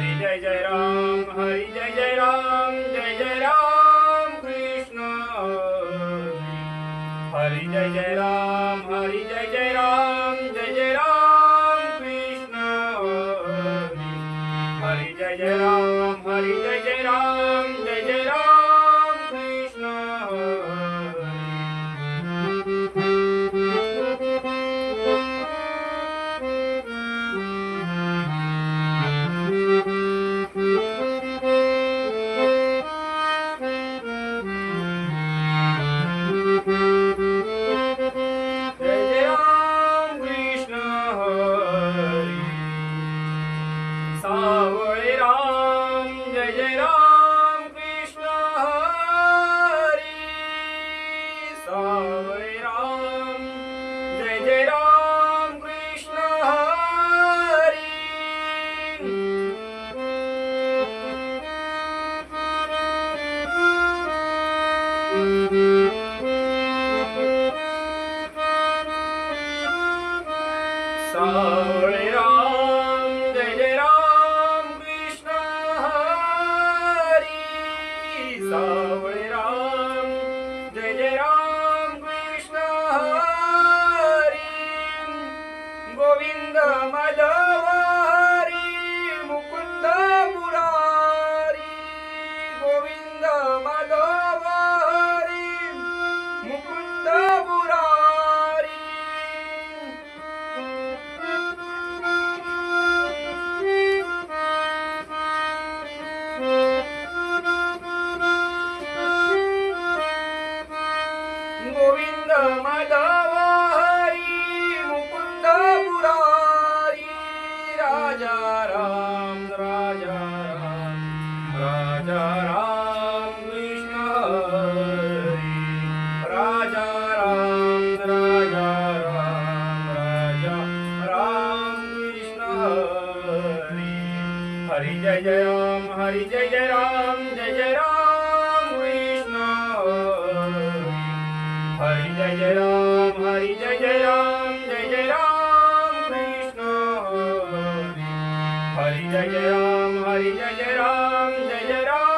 Hari Jai Jai Ram, Hari Jai Jai Ram, Jai Ram Krishna Hari Jai Jai Ram, Hari Jai Jai Ram, Jai Ram Krishna Hari Jai Jai Ram, Hari Jai Jai Ram, Jai Ram Krishna Savale Ram, Jai Ram Krishna Hari Savale Ram, Jai Ram Krishna Hari Savale Ram, Jai Ram Krishna Hari Savale Ram, Jai Ram Krishna Hari Govind Madhav Hari Mukund Murari Govind Madhav Hari Mukund Murari Govind Madhav Hari Mukund Murari Raja Ram Raja Ram Raja Ram Krishna Hari Raja Ram Raja Ram Raja Ram Krishna Hari Hari Jai Jai Ram, Hari Jai Jai Ram, Jai Ram Krishna Hari Jai Jai Ram, Hari Jai Jai Ram, Jai Ram Krishna Hari Jai Jai Ram, Hari Jai Jai Ram, Jai Ram